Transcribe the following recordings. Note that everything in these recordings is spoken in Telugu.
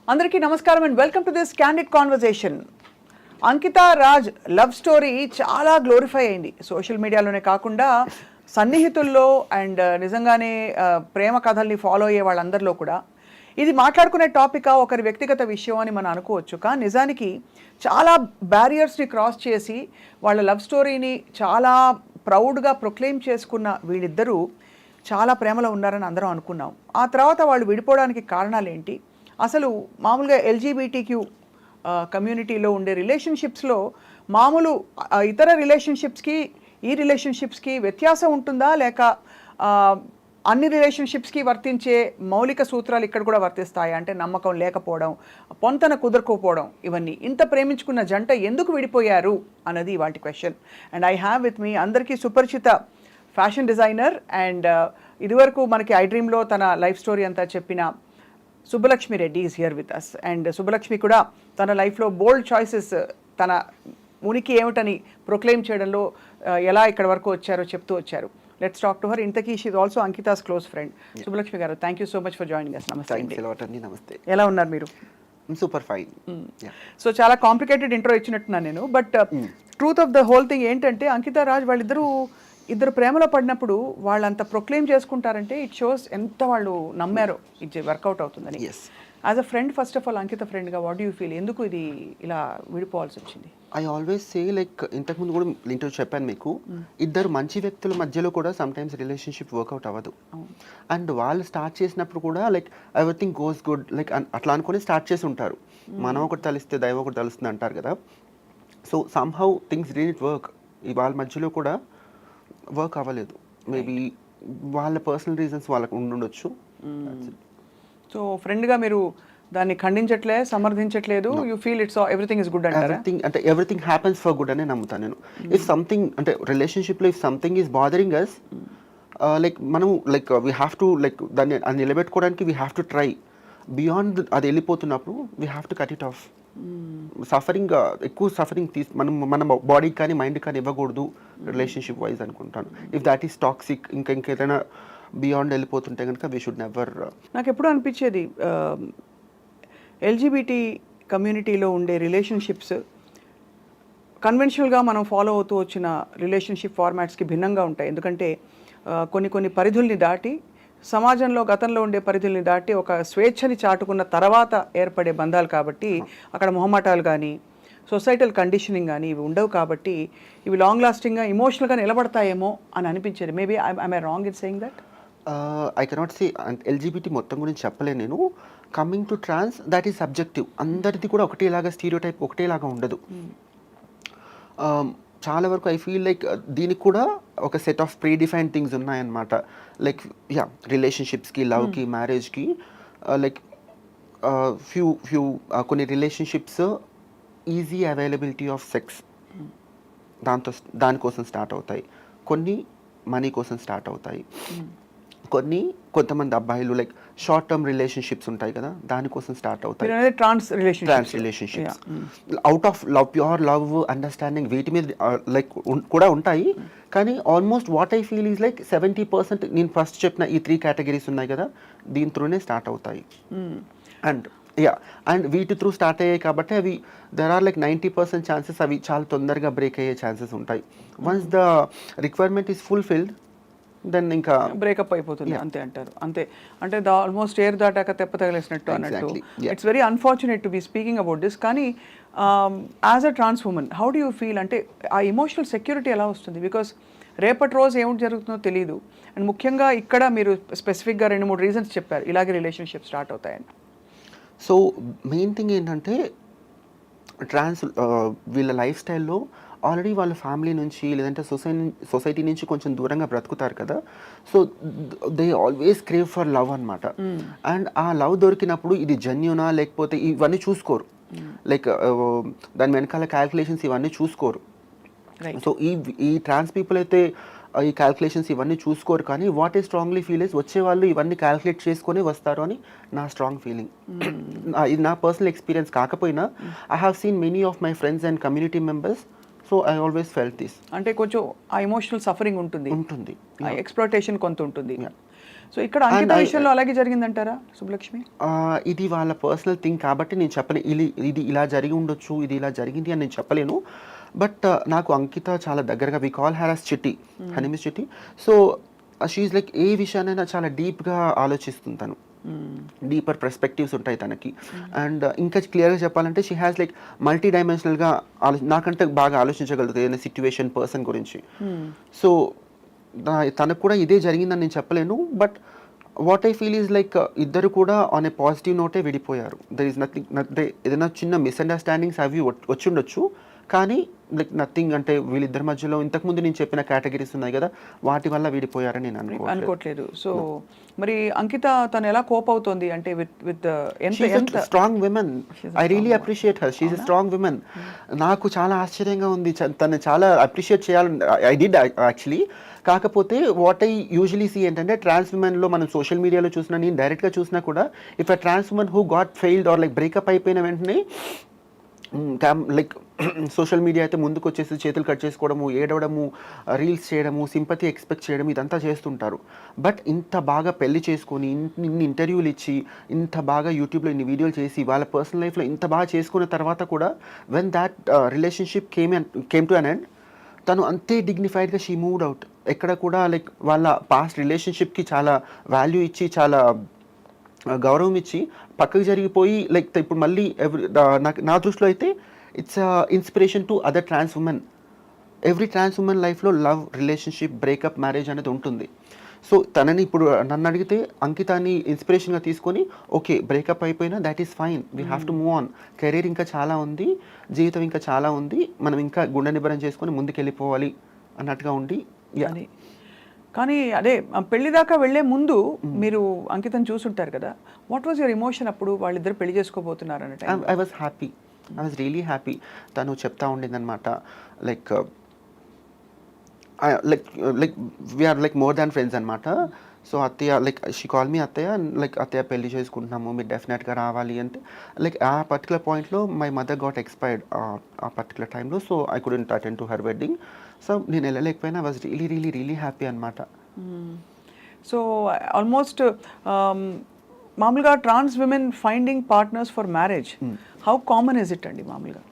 అందరికీ నమస్కారం and welcome to this candid conversation. Ankita Raj love story చాలా గ్లోరిఫై అయింది సోషల్ మీడియాలోనే కాకుండా సన్నిహితుల్లో అండ్ నిజంగానే ప్రేమ కథల్ని ఫాలో అయ్యే వాళ్ళందరిలో కూడా. ఇది మాట్లాడుకునే టాపిక్ ఒకరి వ్యక్తిగత విషయం అని మనం అనుకోవచ్చు, కానీ నిజానికి చాలా బ్యారియర్స్ని క్రాస్ చేసి వాళ్ళ లవ్ స్టోరీని చాలా ప్రౌడ్గా ప్రొక్లెయిమ్ చేసుకున్న వీళ్ళిద్దరూ చాలా ప్రేమలో ఉన్నారని అందరం అనుకున్నాం. ఆ తర్వాత వాళ్ళు విడిపోవడానికి కారణాలు ఏంటి, అసలు మామూలుగా ఎల్జీబీటీక్యూ కమ్యూనిటీలో ఉండే రిలేషన్షిప్స్లో మామూలు ఇతర రిలేషన్షిప్స్కి ఈ రిలేషన్షిప్స్కి వ్యత్యాసం ఉంటుందా, లేక అన్ని రిలేషన్షిప్స్కి వర్తించే మౌలిక సూత్రాలు ఇక్కడ కూడా వర్తిస్తాయా? అంటే నమ్మకం లేకపోవడం, పొంతన కుదరకపోవడం, ఇవన్నీ. ఇంత ప్రేమించుకున్న జంట ఎందుకు విడిపోయారు అన్నది వాటి question. And I have with me అందరికీ సుపరిచిత ఫ్యాషన్ డిజైనర్ అండ్ ఇదివరకు మనకి ఐ డ్రీమ్లో తన లైఫ్ స్టోరీ అంతా చెప్పిన Subbalakshmi Reddy is here with us. And Subbalakshmi కూడా తన లైఫ్లో బోల్డ్ చాయిసెస్, తన ఉనికి ఏమిటని ప్రొక్లెయిమ్ చేయడంలో ఎలా ఇక్కడ వరకు వచ్చారో చెప్తూ వచ్చారు. Let's talk to her. ఇంతకీ she is also Ankita's close friend. Subbalakshmi గారు, thank you so much for joining us. నమస్తే. ఎలా ఉన్నారు మీరు? Super fine. సో చాలా కాంప్లికేటెడ్ ఇంట్రో ఇచ్చినట్టున్నాను నేను, but truth of the whole thing ఏంటంటే అంకిత రాజ్ ఇద్దరు ప్రేమలో పడినప్పుడు వాళ్ళంత ప్రొక్లెయిమ్ చేసుకుంటారంటే ఇట్ షోస్ ఎంత వాళ్ళు నమ్మారో ఇది వర్కౌట్ అవుతుందని. As a friend, first of all Ankita ఫ్రెండ్గా వాట్ డూ యూ ఫీల్? ఎందుకు ఇది ఇలా విడిపోవాల్సి వచ్చింది? ఐ ఆల్వేస్ సే లైక్ ఇంతకుముందు కూడా ఇంటర్వ్యూ చెప్పాను మీకు, ఇద్దరు మంచి వ్యక్తుల మధ్యలో కూడా సమ్టైమ్స్ రిలేషన్షిప్ వర్కౌట్ అవ్వదు. అండ్ వాళ్ళు స్టార్ట్ చేసినప్పుడు కూడా like everything goes good like అట్లా అనుకుని స్టార్ట్ చేసి ఉంటారు. మనం ఒకటి తలిస్తే దైవం ఒకటి తలుస్తుంది అంటారు కదా. So somehow things didn't work. వాళ్ళ మధ్యలో కూడా వర్క్ అవ్వలేదు. మేబీ వాళ్ళ పర్సనల్ రీజన్స్ వాళ్ళకు ఉండొచ్చు. సో ఫ్రెండ్గా మీరు దాన్ని ఖండించట్లే, సమర్థించట్లేదు. You feel it's everything is good అంటారా? అంటే ఎవ్రీథింగ్ హ్యాపెన్స్ ఫర్ గుడ్ అనే నమ్ముతాను నేను. ఇఫ్ సంథింగ్ అంటే రిలేషన్షిప్లో if something is bothering us, like మనం like we have to like దాన్ని అది నిలబెట్టుకోవడానికి we have to try. Beyond అది వెళ్ళిపోతున్నప్పుడు we have to cut it off. Suffering ఎక్కువ సఫరింగ్ మన బాడీకి కానీ మైండ్ కానీ ఇవ్వకూడదు రిలేషన్షిప్ వైజ్ అనుకుంటాను. ఇఫ్ దాట్ ఈస్ టాక్సిక్, ఇంకేదైనా బియాండ్ వెళ్ళిపోతుంటే కనుక వీ షుడ్ నెవర్. నాకు ఎప్పుడు అనిపించేది ఎల్జీబీటీ కమ్యూనిటీలో ఉండే రిలేషన్షిప్స్ కన్వెన్షనల్గా మనం ఫాలో అవుతూ వచ్చిన రిలేషన్షిప్ ఫార్మాట్స్కి భిన్నంగా ఉంటాయి. ఎందుకంటే కొన్ని పరిధుల్ని దాటి, సమాజంలో గతంలో ఉండే పరిధుల్ని దాటి ఒక స్వేచ్ఛని చాటుకున్న తర్వాత ఏర్పడే బంధాలు కాబట్టి అక్కడ మొహమాటాలు కానీ సొసైటల్ కండిషనింగ్ కానీ ఇవి ఉండవు. కాబట్టి ఇవి లాంగ్ లాస్టింగ్గా ఇమోషనల్గా నిలబడతాయేమో అని అనిపించేది. Maybe I wrong in saying that? I cannot say LGBT మొత్తం గురించి చెప్పలేను నేను. Coming to trans, that is subjective. అందరిది కూడా ఒకటేలాగా స్టీరియోటైప్ ఒకటేలాగా ఉండదు. చాలా వరకు ఐ ఫీల్ లైక్ దీనికి కూడా ఒక set of pre defined things ఉన్నాయన్నమాట. లైక్ యా, రిలేషన్షిప్స్కి, లవ్కి, మ్యారేజ్కి లైక్ ఫ్యూ కొన్ని relationships easy availability of sex దానికోసం స్టార్ట్ అవుతాయి. కొన్ని మనీ కోసం స్టార్ట్ అవుతాయి. కొంతమంది అబ్బాయిలు లైక్ షార్ట్ టర్మ్ రిలేషన్షిప్స్ ఉంటాయి కదా, దానికోసం స్టార్ట్ అవుతాయి. Trans relationships out of love, pure love, understanding, వీటి మీద లైక్ కూడా ఉంటాయి. కానీ almost what I feel is like 70% నేను ఫస్ట్ చెప్పిన ఈ 3 కేటగిరీస్ ఉన్నాయి కదా, దీని త్రూనే స్టార్ట్ అవుతాయి. అండ్ వీటి త్రూ స్టార్ట్ అయ్యాయి కాబట్టి అవి దెర్ ఆర్ లైక్ 90% ఛాన్సెస్ అవి చాలా తొందరగా బ్రేక్ అయ్యే ఛాన్సెస్ ఉంటాయి. Once the requirement is fulfilled then ఇంకా బ్రేకప్ అయిపోతుంది. అంతే అంటారు. అంతే అంటే ఆల్మోస్ట్ ఎయిర్ దాటాక తెప్ప తగిలేసినట్టు అన్నట్టు. It's very unfortunate to be speaking about this. కానీ as a trans woman how do you feel? అంటే ఆ ఇమోషనల్ సెక్యూరిటీ ఎలా వస్తుంది? బికాస్ రేపటి రోజు ఏమిటి జరుగుతుందో తెలియదు. అండ్ ముఖ్యంగా ఇక్కడ మీరు స్పెసిఫిక్గా 2-3 రీజన్స్ చెప్పారు ఇలాగే రిలేషన్షిప్ స్టార్ట్ అవుతాయని. సో మెయిన్ థింగ్ ఏంటంటే ట్రాన్స్ వీళ్ళ లైఫ్ స్టైల్లో ఆల్రెడీ వాళ్ళ ఫ్యామిలీ నుంచి లేదంటే సొసైటీ నుంచి కొంచెం దూరంగా బ్రతుకుతారు కదా. So they always crave for love అనమాట. అండ్ ఆ లవ్ దొరికినప్పుడు ఇది జెన్యూనా లేకపోతే ఇవన్నీ చూసుకోరు. లైక్ దాని వెనకాల క్యాల్కులేషన్స్ ఇవన్నీ చూసుకోరు. సో ఈ ట్రాన్స్ పీపుల్ అయితే ఈ క్యాల్కులేషన్స్ ఇవన్నీ చూసుకోరు. కానీ వాట్ ఈ స్ట్రాంగ్లీ ఫీల్ ఇస్ వచ్చే వాళ్ళు ఇవన్నీ క్యాల్కులేట్ చేసుకొని వస్తారు అని నా స్ట్రాంగ్ ఫీలింగ్. ఇది నా పర్సనల్ ఎక్స్పీరియన్స్ కాకపోయినా I have seen many of my friends and community members. So I always felt this. అంటే కొంచెం ఆ ఎమోషనల్ సఫరింగ్ ఉంటుంది, ఎక్స్‌ప్లాయిటేషన్ కొంత ఉంటుంది. సో ఇక్కడ అంకిత విషయంలో అలాగే జరిగిందంటారా సుబ్బలక్ష్మి? ఇది వాళ్ళ పర్సనల్ థింగ్ కాబట్టి నేను చెప్పలేను. ఇది ఇలా జరిగి ఉండొచ్చు, ఇది ఇలా జరిగింది అని నేను చెప్పలేను. బట్ నాకు అంకిత చాలా దగ్గరగా, వి కాల్ హర్ యాస్ చిట్టి, హర్ నేమ్ ఇస్ చిట్టి. సో షీఈ్ లైక్ ఏ విషయానైనా చాలా డీప్గా ఆలోచిస్తుంది తను. డీపర్ పర్స్పెక్టివ్స్ ఉంటాయి తనకి. అండ్ ఇంకా క్లియర్గా చెప్పాలంటే షీ హ్యాస్ లైక్ మల్టీ డైమెన్షనల్గా నాకంటే బాగా ఆలోచించగలుగుతుంది ఏదైనా సిచ్యువేషన్, పర్సన్ గురించి. సో తనకు కూడా ఇదే జరిగిందని నేను చెప్పలేను. But what I feel is like ఇద్దరు కూడా ఆన్ ఏ పాజిటివ్ నోటే విడిపోయారు. దర్ ఈస్ నథింగ్, ఏదైనా చిన్న మిస్అండర్స్టాండింగ్స్ అవి వచ్చుండొచ్చు, కానీ లైక్ నథింగ్, అంటే వీళ్ళిద్దరి మధ్యలో ఇంతకుముందు నేను చెప్పిన కేటగిరీస్ ఉన్నాయి కదా, వాటి వల్ల విడిపోయారని నేను అనుకోవట్లేదు. సో మరి అంకిత తను ఎలా కోప్ అవుతుంది అంటే with strong women. I really appreciate her. She's strong women. నాకు చాలా ఆశ్చర్యంగా ఉంది. తను చాలా అప్రిషియేట్ చేయాలని ఐ డిడ్ యాక్చువల్లీ. కాకపోతే వాట్ ఐ యూజువలీ సీ ఏంటంటే ట్రాన్స్ విమెన్లో మనం సోషల్ మీడియాలో చూసినా, నేను డైరెక్ట్గా చూసినా కూడా, if a trans women who got failed or like breakup అయిపోయిన వెంటనే లైక్ సోషల్ మీడియా అయితే ముందుకు వచ్చేసి చేతులు కట్ చేసుకోవడము, ఏడవడము, రీల్స్ చేయడము, సింపతి ఎక్స్పెక్ట్ చేయడం, ఇదంతా చేస్తుంటారు. బట్ ఇంత బాగా పెళ్లి చేసుకొని, ఇన్ని ఇంటర్వ్యూలు ఇచ్చి, ఇంత బాగా యూట్యూబ్లో ఇన్ని వీడియోలు చేసి, వాళ్ళ పర్సనల్ లైఫ్లో ఇంత బాగా చేసుకున్న తర్వాత కూడా when that relationship came to an end, తను అంతే డిగ్నిఫైడ్గా షీ మూవ్డ్ అవుట్. ఎక్కడ కూడా లైక్ వాళ్ళ పాస్ట్ రిలేషన్షిప్కి చాలా వాల్యూ ఇచ్చి, చాలా గౌరవం ఇచ్చి పక్కకు జరిగిపోయి, లైక్ ఇప్పుడు మళ్ళీ నా దృష్టిలో అయితే it's inspiration to other trans women. Every trans women లైఫ్లో లవ్, రిలేషన్షిప్, బ్రేకప్, మ్యారేజ్ అనేది ఉంటుంది. సో తనని ఇప్పుడు నన్ను అడిగితే అంకితాన్ని ఇన్స్పిరేషన్గా తీసుకొని, ఓకే బ్రేకప్ అయిపోయినా that is fine, we have to move on, career ఇంకా చాలా ఉంది, జీవితం ఇంకా చాలా ఉంది, మనం ఇంకా గుండె నిబ్బరం చేసుకొని ముందుకెళ్ళిపోవాలి అన్నట్టుగా ఉండి. కానీ అదే పెళ్లి దాకా వెళ్లే ముందు మీరు అంకితం చూసుంటారు కదా, వాట్ వాజ్ యువర్ ఎమోషన్ అప్పుడు వాళ్ళిద్దరు పెళ్లి చేసుకోబోతున్నారు అంటే? I was happy, I was really happy. తను చెప్తా ఉండిందనమాట, like like we are like more than friends అనమాట. సో అత్తయ్య, లైక్ షీ కాల్ మీ అత్తయ్య, లైక్ అత్తయ్య పెళ్లి చేసుకుంటున్నాము, మీరు డెఫినెట్గా రావాలి అంటే. లైక్ ఆ పర్టికులర్ పాయింట్లో మై మదర్ గాట్ ఎక్స్పైర్డ్ ఆ పర్టికులర్ టైంలో. So I couldn't attend to her wedding. So నేను వెళ్ళలేకపోయినా I was really really really happy అనమాట. సో ఆల్మోస్ట్ మామూలుగా trans women finding partners for marriage, how common is it అండి? మామూలుగా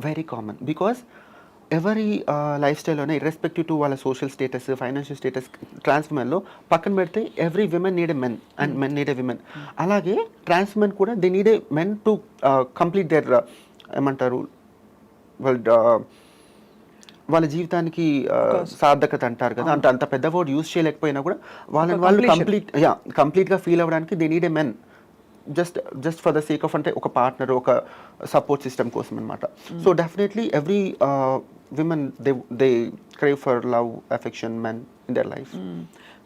వెరీ కామన్, బికాస్ ఎవరి లైఫ్ స్టైల్లోనే ఇర్రెస్పెక్టివ్ టు వాళ్ళ social status, financial status, trans విమెన్లో పక్కన పెడితే every women need a men and men need a women. అలాగే ట్రాన్స్ విమెన్ కూడా they need a men to complete there ఏమంటారు వాళ్ళ జీవితానికి సార్థకత అంటారు కదా, అంటే అంత పెద్ద వర్డ్ యూజ్ చేయలేకపోయినా కూడా వాళ్ళని వాళ్ళు కంప్లీట్గా ఫీల్ అవ్వడానికి they need a men, just for the sake of, అంటే ఒక పార్ట్నర్, ఒక సపోర్ట్ సిస్టమ్ కోసం అనమాట. So definitely every women they crave for love, affection, men in their life.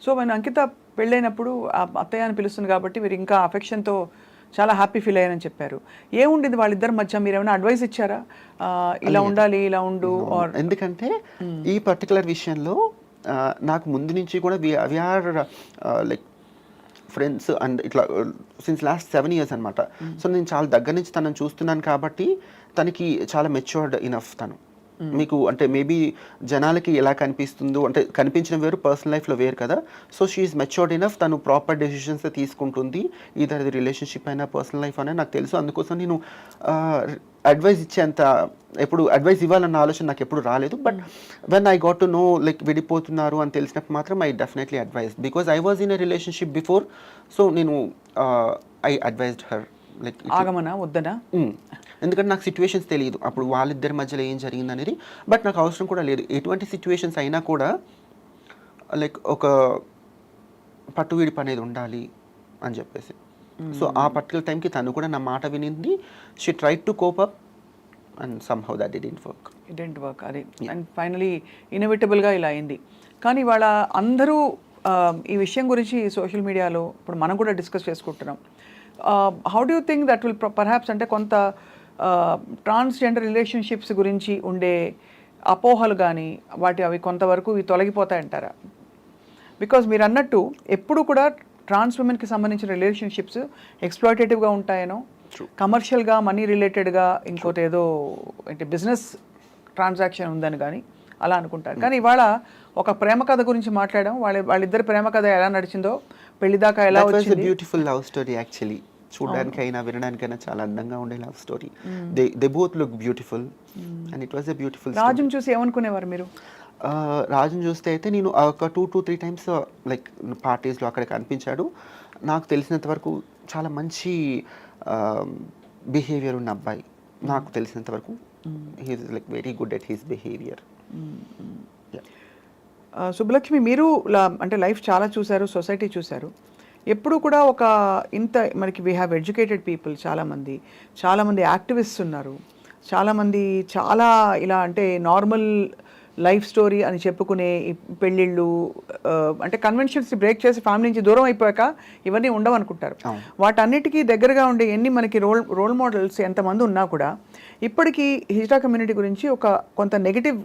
So మన అంకిత పెళ్ళైనప్పుడు అత్తయ్య అని పిలుస్తుంది కాబట్టి మీరు ఇంకా అఫెక్షన్తో చాలా హ్యాపీ ఫీల్ అయ్యారని చెప్పారు. ఏముండేది వాళ్ళిద్దరి మధ్య? మీరు ఏమైనా అడ్వైస్ ఇచ్చారా, ఇలా ఉండాలి, ఇలా ఉండు? ఎందుకంటే ఈ పర్టికులర్ విషయంలో నాకు ముందు నుంచి కూడా వీఆర్ లైక్ ఫ్రెండ్స్ అండ్ ఇట్లా సిన్స్ లాస్ట్ 7 years అనమాట. సో నేను చాలా దగ్గర నుంచి తనని చూస్తున్నాను కాబట్టి తనకి చాలా మెచ్యూర్డ్ ఇనఫ్. తను మీకు అంటే మేబీ జనాలకి ఎలా కనిపిస్తుందో, అంటే కనిపించడం వేరు, పర్సనల్ లైఫ్లో వేరు కదా. సో షీఈ్ మెచ్యూర్డ్ ఇనఫ్, తను ప్రాపర్ డెసిషన్స్ తీసుకుంటుంది, ఈదర్ అది రిలేషన్షిప్ అయినా పర్సనల్ లైఫ్ అయినా నాకు తెలుసు. అందుకోసం నేను అడ్వైస్ ఇచ్చేంత, ఎప్పుడు అడ్వైస్ ఇవ్వాలన్న ఆలోచన నాకు ఎప్పుడు రాలేదు. But when I got to know like విడిపోతున్నారు అని తెలిసినప్పుడు మాత్రం I definitely advise, because I was in a relationship before. So నేను ఐ అడ్వైజ్డ్ హర్ లైక్ ఆగమనా వద్దనా, ఎందుకంటే నాకు సిచ్యువేషన్స్ తెలియదు అప్పుడు వాళ్ళిద్దరి మధ్యలో ఏం జరిగింది అనేది. బట్ నాకు అవసరం కూడా లేదు, ఎటువంటి సిచ్యువేషన్స్ అయినా కూడా లైక్ ఒక పట్టు విడిపు అనేది ఉండాలి అని చెప్పేసి. సో ఆ పర్టికులర్ టైంకి తను కూడా నా మాట వినింది. She tried to cope up and somehow that didn't work. అది అండ్ ఫైనలీ ఇన్ఎవిటబుల్గా ఇలా అయింది. కానీ వాళ్ళ అందరూ ఈ విషయం గురించి సోషల్ మీడియాలో ఇప్పుడు మనం కూడా డిస్కస్ చేసుకుంటున్నాం. How do you think that will perhaps, అంటే కొంత ట్రాన్స్జెండర్ రిలేషన్షిప్స్ గురించి ఉండే అపోహలు కానీ అవి కొంతవరకు తొలగిపోతాయంటారా? బికాజ్ మీరు అన్నట్టు ఎప్పుడు కూడా ట్రాన్స్ ఉమెన్కి సంబంధించిన రిలేషన్షిప్స్ ఎక్స్ప్లాయిటేటివ్గా ఉంటాయనో, కమర్షియల్గా మనీ రిలేటెడ్గా ఇంకోటి ఏదో అంటే బిజినెస్ ట్రాన్సాక్షన్ ఉందని కానీ అలా అనుకుంటారు. కానీ ఇవాళ ఒక ప్రేమ కథ గురించి మాట్లాడడం, వాళ్ళిద్దరి ప్రేమ కథ ఎలా నడిచిందో, పెళ్లి దాకా ఎలా దట్ వాస్ ఎ వచ్చింది? Beautiful love story actually. చూడడానికైనా వినడానికైనా చాలా అందంగా ఉండే love story. They both look beautiful and it was a beautiful story. రాజుని చూసి ఏమనుకునేవారు మీరు? రాజుని చూస్తే అయితే నేను ఒక 2-3 టైమ్స్ లైక్ పార్టీస్లో అక్కడ కనిపించాడు. నాకు తెలిసినంత వరకు చాలా మంచి బిహేవియర్ ఉన్న అబ్బాయి. నాకు తెలిసినంత వరకు he's like very good at his behaviour. Subbalakshmi, మీరు అంటే లైఫ్ చాలా చూశారు, సొసైటీ చూశారు. ఎప్పుడు కూడా ఒక ఇంత మనకి వీ హ్యావ్ ఎడ్యుకేటెడ్ పీపుల్, చాలామంది యాక్టివిస్ట్స్ ఉన్నారు, చాలామంది చాలా ఇలా అంటే నార్మల్ లైఫ్ స్టోరీ అని చెప్పుకునే ఈ పెళ్ళిళ్ళు అంటే కన్వెన్షన్స్ని బ్రేక్ చేసి ఫ్యామిలీ నుంచి దూరం అయిపోయాక ఇవన్నీ ఉండవు అనుకుంటారు. వాటన్నిటికీ దగ్గరగా ఉండే ఎన్ని మనకి రోల్ మోడల్స్ ఎంతమంది ఉన్నా కూడా ఇప్పటికీ హిజ్రా కమ్యూనిటీ గురించి కొంత నెగిటివ్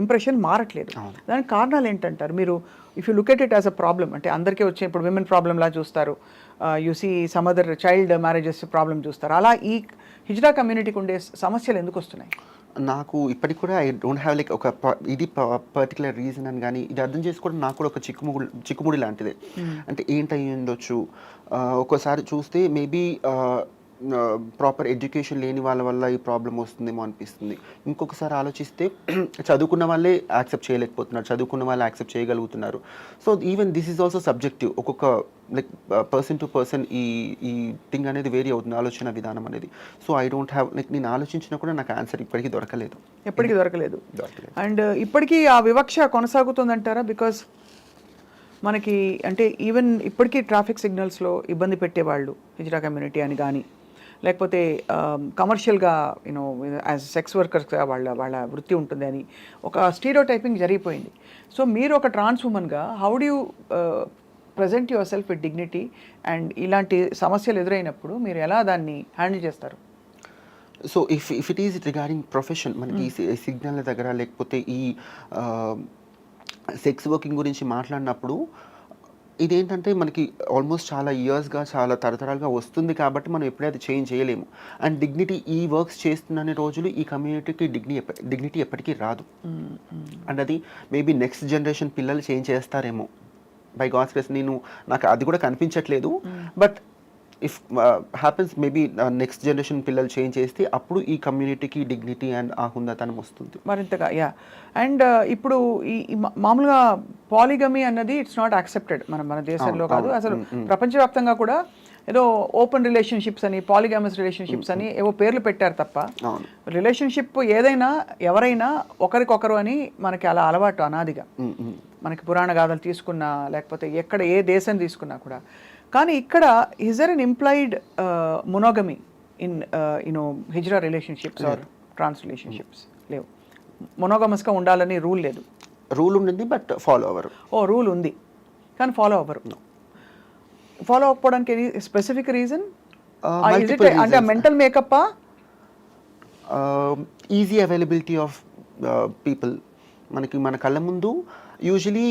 ఇంప్రెషన్ మారట్లేదు. దానికి కారణాలు ఏంటంటారు మీరు? If you look at it as a problem, అంటే అందరికీ వచ్చే ఇప్పుడు విమెన్ ప్రాబ్లంలా చూస్తారు, you see some other child marriages problem చూస్తారు. అలా ఈ హిజ్రా కమ్యూనిటీకి ఉండే సమస్యలు ఎందుకు వస్తున్నాయి? నాకు ఇప్పటికి కూడా ఐ డోంట్ హ్యావ్ లైక్ ఇది పర్టికులర్ రీజన్ అని కానీ ఇది అర్థం చేసుకోవడం నాకు కూడా ఒక చిక్కుముడి లాంటిదే. అంటే ఏంటై ఉండొచ్చు, ఒక్కోసారి చూస్తే మేబీ ప్రాపర్ ఎడ్యుకేషన్ లేని వాళ్ళ వల్ల ఈ ప్రాబ్లం వస్తుందేమో అనిపిస్తుంది. ఇంకొకసారి ఆలోచిస్తే చదువుకున్న వాళ్ళే యాక్సెప్ట్ చేయలేకపోతున్నారు, చదువుకున్న వాళ్ళు యాక్సెప్ట్ చేయగలుగుతున్నారు. So even this is also subjective. ఒక్కొక్క లైక్ పర్సన్ టు పర్సన్ ఈ థింగ్ అనేది వేరీ అవుతుంది, ఆలోచన విధానం అనేది. So I don't have like నేను ఆలోచించినా కూడా నాకు ఆన్సర్ ఇప్పటికీ దొరకలేదు. అండ్ ఇప్పటికీ ఆ వివక్ష కొనసాగుతుందంటారా? బికాస్ మనకి అంటే ఈవెన్ ఇప్పటికీ ట్రాఫిక్ సిగ్నల్స్లో ఇబ్బంది పెట్టేవాళ్ళు హిజ్రా కమ్యూనిటీ అని కానీ, లేకపోతే కమర్షియల్గా యూనో యాజ్ సెక్స్ వర్కర్స్గా వాళ్ళ వృత్తి ఉంటుంది అని ఒక స్టీరియోటైపింగ్ జరిగిపోయింది. సో మీరు ఒక ట్రాన్స్ ఉమెన్గా how do you present yourself with dignity and ఇలాంటి సమస్యలు ఎదురైనప్పుడు మీరు ఎలా దాన్ని హ్యాండిల్ చేస్తారు? So if it is regarding profession, మనకి ఈ సిగ్నల్ దగ్గర లేకపోతే ఈ సెక్స్ వర్కింగ్ గురించి మాట్లాడినప్పుడు ఇదేంటంటే మనకి ఆల్మోస్ట్ చాలా ఇయర్స్గా చాలా తరతరాలుగా వస్తుంది కాబట్టి మనం ఎప్పుడైతే చేంజ్ చేయలేము. అండ్ డిగ్నిటీ ఈ వర్క్స్ చేస్తున్న రోజులు ఈ కమ్యూనిటీకి డిగ్నిటీ ఎప్పటికీ రాదు. అండ్ అది మేబీ నెక్స్ట్ జనరేషన్ పిల్లలు చేంజ్ చేస్తారేమో బై గాడ్స్ గ్రేస్. నాకు అది కూడా కనిపించట్లేదు. But if happens maybe next generation పిల్లలు చేంజ్ చేస్తే అప్పుడు ఈ కమ్యూనిటీకి డిగ్నిటీ అండ్ ఆ హుందాతనం వస్తుంది మరింతగా. అండ్ ఇప్పుడు ఈ మామూలుగా పాలిగమీ అన్నది ఇట్స్ నాట్ యాక్సెప్టెడ్ మన దేశంలో కాదు, అసలు ప్రపంచవ్యాప్తంగా కూడా ఏదో ఓపెన్ రిలేషన్షిప్స్ అని, పాలిగమస్ రిలేషన్షిప్స్ అని ఏవో పేర్లు పెట్టారు తప్ప రిలేషన్షిప్ ఏదైనా ఎవరైనా ఒకరికొకరు అని మనకి అలా అలవాటు అనాదిగా. మనకి పురాణ గాథలు తీసుకున్నా లేకపోతే ఎక్కడ ఏ దేశం తీసుకున్నా కూడా. కానీ ఇక్కడ is there an implied monogamy in you know hijra relationships or trans relationships? లేవు. మొనోగమస్గా ఉండాలని రూల్ లేదు. రూల్ ఉంది బట్ ఫాలో అవ్వరు. రూల్ ఉంది కానీ ఫాలో అవ్వరు. ఫాలో అవ్వకపోవడానికి ఎనీ స్పెసిఫిక్ రీజన్? అంటే మెంటల్ మేకప్పా? Easy availability of people. మన కళ్ళ ముందు యూజువలీ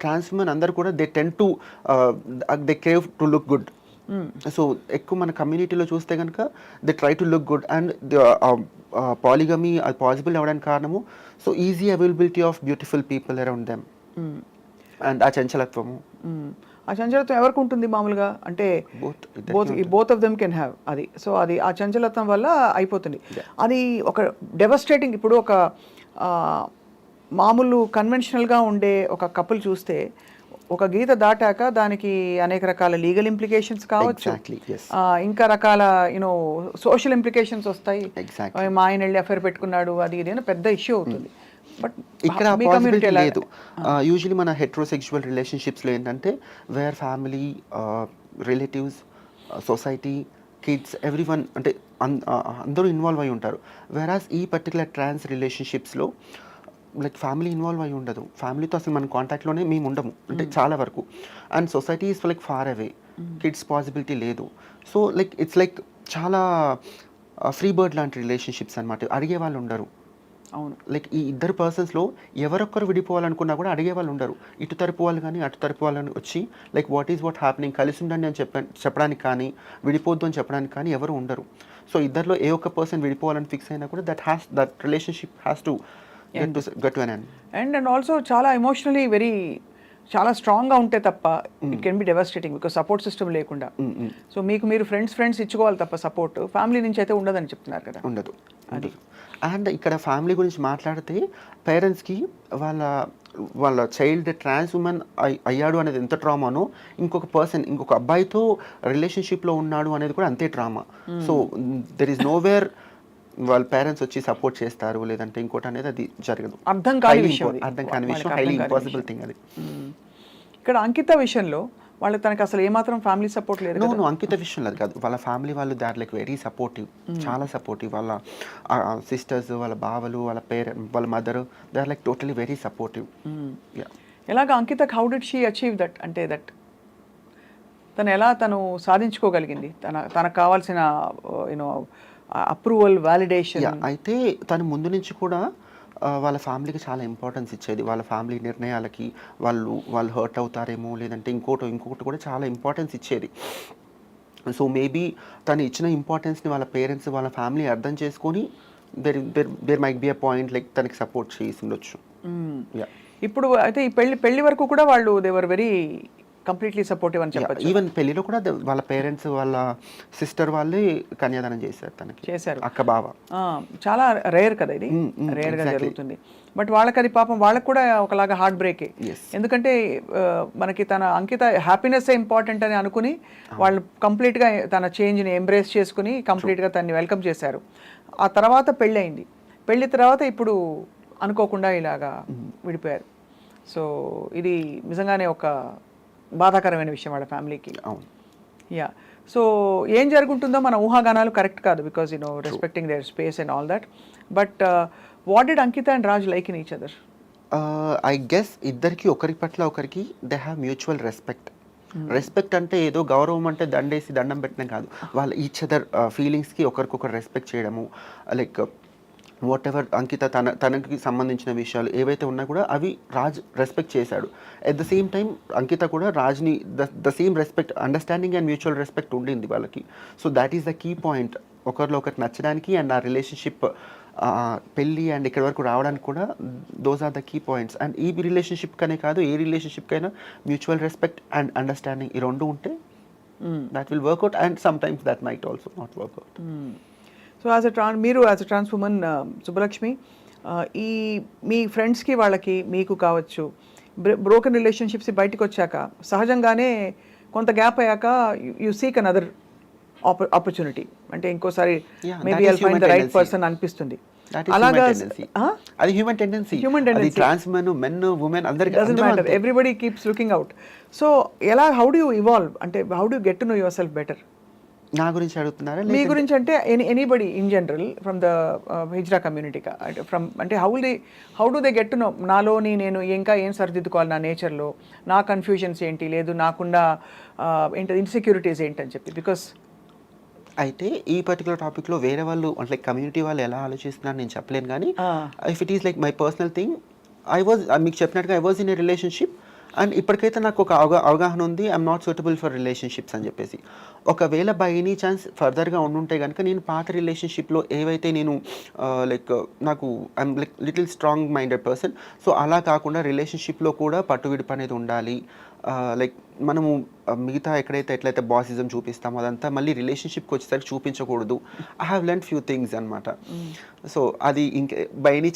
ట్రాన్స్ ఉమెన్ అందరు కూడా they tend to they crave to look good. So ఎక్కువ మన కమ్యూనిటీలో చూస్తే కనుక they try to look good and polygamy అది పాసిబుల్ అవ్వడానికి కారణము so easy availability of beautiful people around them and ఆ చంచలత్వము. ఆ చంచలత్వం ఎవరికి ఉంటుంది మామూలుగా? అంటే both of them can have అది. సో అది ఆ చంచలత్వం వల్ల అయిపోతుంది. అది ఒక డెవస్ట్రేటింగ్. ఇప్పుడు ఒక మామూలు కన్వెన్షనల్గా ఉండే ఒక కపుల్ చూస్తే ఒక గీత దాటాక దానికి అనేక రకాల లీగల్ ఇంప్లికేషన్స్ కావచ్చు, ఇంకా రకాల యూనో సోషల్ ఇంప్లికేషన్స్ వస్తాయి. మా ఆయన వెళ్ళి అఫైర్ పెట్టుకున్నాడు అది ఇది పెద్ద ఇష్యూ అవుతుంది. బట్ ఇక్కడ పాసిబిలిటీ లేదు. యూజువలీ మన హెట్రోసెక్షువల్ రిలేషన్షిప్స్లో ఏంటంటే where family, relatives, society, kids, everyone అంటే అందరూ ఇన్వాల్వ్ అయి ఉంటారు. వేరాస్ ఈ పర్టికులర్ ట్రాన్స్ రిలేషన్షిప్స్లో లైక్ ఫ్యామిలీ ఇన్వాల్వ్ అయి ఉండదు. ఫ్యామిలీతో అసలు మన కాంటాక్ట్లోనే మేము ఉండము అంటే చాలా వరకు. And society is like far away, kids possibility లేదు. సో లైక్ ఇట్స్ లైక్ చాలా ఫ్రీ బర్డ్ లాంటి రిలేషన్షిప్స్ అనమాట. అడిగే వాళ్ళు ఉండరు. అవును. లైక్ ఈ ఇద్దరు పర్సన్స్లో ఎవరొక్కరు విడిపోవాలనుకున్నా కూడా అడిగే వాళ్ళు ఉండరు. ఇటు తరపు వాళ్ళు కానీ అటు తరపు వాళ్ళని వచ్చి లైక్ వాట్ హ్యాపెనింగ్, కలిసి ఉండండి అని చెప్పడానికి కానీ విడిపోద్దు అని చెప్పడానికి కానీ ఎవరు ఉండరు. సో ఇద్దరిలో ఏ ఒక్క పర్సన్ విడిపోవాలని ఫిక్స్ అయినా కూడా that relationship has to get to an end. And also చాలా ఎమోషనలీ వెరీ చాలా స్ట్రాంగ్గా ఉంటే తప్ప it can be devastating because support system లేకుండా. సో మీకు మీరు ఫ్రెండ్స్ ఇచ్చుకోవాలి తప్ప సపోర్ట్ ఫ్యామిలీ నుంచి అయితే ఉండదని చెప్తున్నారు కదా. ఉండదు. అండ్ ఇక్కడ ఫ్యామిలీ గురించి మాట్లాడితే పేరెంట్స్కి వాళ్ళ చైల్డ్ ట్రాన్స్ ఉమెన్ అయ్యాడు అనేది ఎంత ట్రామానో, ఇంకొక అబ్బాయితో రిలేషన్షిప్లో ఉన్నాడు అనేది కూడా అంతే trauma. So there is nowhere వాళ్ళ పేరెంట్స్ వచ్చి సపోర్ట్ చేస్తారు లేదంటే ఇంకోటి అనేది అది జరగదు. అర్థం కాని విషయం, హైలీ ఇంపాసిబుల్ థింగ్ అది. ఇక్కడ అంకిత విషయంలో తనకి అసలు ఏమాత్రం ఫ్యామిలీ సపోర్ట్ లేదు. నో అంకిత విషయంలో అది కాదు. వాళ్ళ ఫ్యామిలీ వాళ్ళు they are like very supportive, చాలా సపోర్టివ్. వాళ్ళ సిస్టర్స్, వాళ్ళ బావలు, వాళ్ళ mother, they are like totally very supportive. ఎలాగ అంకితకి how did she achieve that, అంటే దట్ తను సాధించుకోగలిగింది తనకు కావాల్సిన యూనో అప్రూవల్, వాలిడేషన్? అయితే తను ముందు నుంచి కూడా వాళ్ళ ఫ్యామిలీకి చాలా ఇంపార్టెన్స్ ఇచ్చేది. వాళ్ళ ఫ్యామిలీ నిర్ణయాలకి వాళ్ళు హర్ట్ అవుతారేమో లేదంటే ఇంకొకటి కూడా చాలా ఇంపార్టెన్స్ ఇచ్చేది. సో మేబీ తను ఇచ్చిన ఇంపార్టెన్స్ని వాళ్ళ పేరెంట్స్, వాళ్ళ ఫ్యామిలీ అర్థం చేసుకొని there might be a point like తనకి సపోర్ట్ చేసి ఉండొచ్చు. ఇప్పుడు అయితే ఈ పెళ్లి వరకు కూడా వాళ్ళు దేవర్ వెరీ కంప్లీట్లీ సపోర్టివ్ అని చెప్పచ్చు. ఈవెన్ పెళ్లిలో కూడా వాళ్ళ పేరెంట్స్, వాళ్ళ సిస్టర్ వాళ్ళే కన్యాదానం చేశారు. అక్క బావ. చాలా రేర్ కదా ఇది, రేర్ గా జరుగుతుంది. బట్ వాళ్ళకి అది పాపం వాళ్ళకి కూడా ఒకలాగా హార్ట్ బ్రేకే. ఎందుకంటే మనకి తన అంకిత హ్యాపీనెస్ ఇంపార్టెంట్ అని అనుకుని వాళ్ళు కంప్లీట్గా తన చేంజ్ని ఎంబ్రేస్ చేసుకుని కంప్లీట్గా తనని వెల్కమ్ చేశారు. ఆ తర్వాత పెళ్ళయింది. పెళ్లి తర్వాత ఇప్పుడు అనుకోకుండా ఇలాగా విడిపోయారు. సో ఇది నిజంగానే ఒక బాధాకరమైన విషయం వాళ్ళ ఫ్యామిలీకి. యా. సో ఏం జరుగుతుందో మన ఊహాగానాలు కరెక్ట్ కాదు because respecting their space and all that. But what did Ankita and Raj like in each other? I guess ఇద్దరికి ఒకరి పట్ల ఒకరికి they have mutual respect. Respect అంటే ఏదో గౌరవం అంటే దండేసి దండం పెట్టడం కాదు. వాళ్ళ ఈచ్ అదర్ ఫీలింగ్స్కి ఒకరికొకరు రెస్పెక్ట్ చేయడము, లైక్ వాట్ ఎవర్ అంకిత తనకి సంబంధించిన విషయాలు ఏవైతే ఉన్నా కూడా అవి రాజ్ రెస్పెక్ట్ చేశాడు. At the same time Ankita కూడా రాజ్ని the same respect, understanding and mutual respect ఉండింది వాళ్ళకి. So that is the key point ఒకరిలో ఒకరికి నచ్చడానికి అండ్ ఆ రిలేషన్షిప్ పెళ్ళి అండ్ ఇక్కడి వరకు రావడానికి కూడా those are the key points. And ఈ రిలేషన్షిప్ కనే కాదు ఏ రిలేషన్షిప్కైనా మ్యూచువల్ రెస్పెక్ట్ అండ్ అండర్స్టాండింగ్ ఈ రెండు ఉంటే that will work out, and sometimes that might also not work out. So మీరు as a trans woman Subbalakshmi, ఈ మీ ఫ్రెండ్స్కి వాళ్ళకి మీకు కావచ్చు బ్రోకెన్ రిలేషన్షిప్స్ బయటకు వచ్చాక సహజంగానే కొంత గ్యాప్ అయ్యాక యూ సీక్ అనదర్ ఆపర్చునిటీ, అంటే ఇంకోసారి maybe I'll find the right person అనిపిస్తుంది. అది human tendency. Trans men women అందరికీ everybody keeps looking out. So how do you evolve, అంటే how do get to know yourself better? నా గురించి అడుగుతున్నారా? మీ గురించి అంటే anybody in general from the hijra community, from అంటే how do they get to know నాలోని నేను ఇంకా ఏం సరిదిద్దుకోవాలి నా నేచర్లో, నా కన్ఫ్యూజన్స్ ఏంటి, లేదు నాకుండా ఏంటి ఇన్సెక్యూరిటీస్ ఏంటని చెప్పి. బికాస్ అయితే ఈ పర్టికులర్ టాపిక్లో వేరే వాళ్ళు అంటే కమ్యూనిటీ వాళ్ళు ఎలా ఆలోచిస్తున్నారు నేను చెప్పలేను, కానీ if it is like my personal thing, మీకు చెప్పినట్టుగా I was in a relationship and ఇప్పటికైతే నాకు ఒక అవగాహన ఉంది I'm not suitable for relationships అని చెప్పేసి. ఒకవేళ బై ఎనీ ఛాన్స్ ఫర్దర్గా ఉండుంటే కనుక నేను పాత రిలేషన్షిప్లో ఏవైతే నేను లైక్ నాకు I'm like little strong minded person, so అలా కాకుండా రిలేషన్షిప్లో కూడా పట్టువిడుపు అనేది ఉండాలి. లైక్ మనము మిగతా ఎట్లయితే బాసిజం చూపిస్తామో అదంతా మళ్ళీ రిలేషన్షిప్కి వచ్చేసరికి చూపించకూడదు. I have learn few things అనమాట. సో అది ఇంకే బై ఎనీ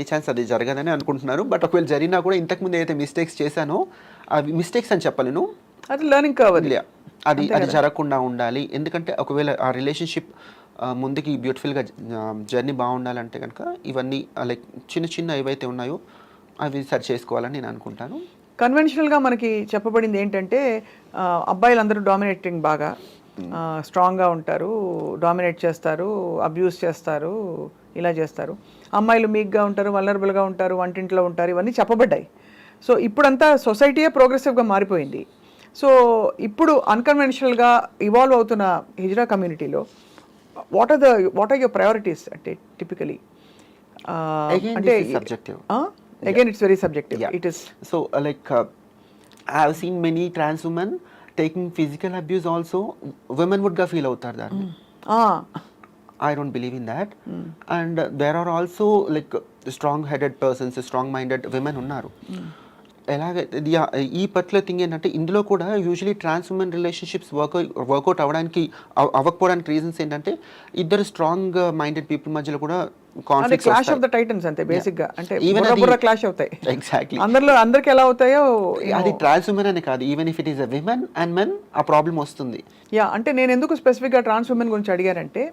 ఛాన్స్ అది జరగదని అనుకుంటున్నారు. బట్ ఒకవేళ జరిగినా కూడా ఇంతకుముందు ఏదైతే మిస్టేక్స్ చేశానో అవి మిస్టేక్స్ అని చెప్పలేను, అది లెర్నింగ్ కావాలి. అది జరగకుండా ఉండాలి. ఎందుకంటే ఒకవేళ ఆ రిలేషన్షిప్ ముందుకి బ్యూటిఫుల్గా జర్నీ బాగుండాలంటే కనుక ఇవన్నీ లైక్ చిన్న ఏవైతే ఉన్నాయో అవి సరి చేసుకోవాలని నేను అనుకుంటాను. కన్వెన్షనల్గా మనకి చెప్పబడింది ఏంటంటే అబ్బాయిలందరూ డామినేటింగ్ బాగా స్ట్రాంగ్గా ఉంటారు, డామినేట్ చేస్తారు, అబ్యూస్ చేస్తారు, ఇలా చేస్తారు. అమ్మాయిలు మీక్గా ఉంటారు, వల్నరబుల్గా ఉంటారు, వంటింట్లో ఉంటారు, ఇవన్నీ చెప్పబడ్డాయి. సో ఇప్పుడంతా సొసైటీయే ప్రోగ్రెసివ్గా మారిపోయింది. సో ఇప్పుడు అన్కన్వెన్షనల్గా ఇవాల్వ్ అవుతున్న హిజ్రా కమ్యూనిటీలో వాట్ ఆర్ యువర్ ప్రయారిటీస్ అంటే టిపికలీ? అంటే again it's very subjective. Yeah. It is so like I have seen many trans women taking physical abuse also. Women would ga feel outar that I don't believe in that. And there are also like strong headed persons, strong minded women unnaru. ఎలాగైతే ఈ పర్టికులర్ థింగ్ ఏంటంటే ఇందులో కూడా usually trans women relationships work out అవ్వడానికి అవ్వకపోవడానికి రీజన్స్ ఏంటంటే ఇద్దరు స్ట్రాంగ్ మైండెడ్ పీపుల్ మధ్యలో కూడా conflicts clash of the Titans అంతే బేసిక్ గా, అంటే Even బుర్ర క్లాష్ అవుతాయి ఎగ్జాక్ట్లీ. అందరికి ఎలా అవుతాయో. అది ట్రాన్స్ ఉమెన్ అనే కాదు, even if it is a women and men ఆ ప్రాబ్లం వస్తుంది. యా, అంటే నేను ఎందుకు స్పెసిఫిక్గా ట్రాన్స్ ఉమెన్ గురించి అడిగానంటే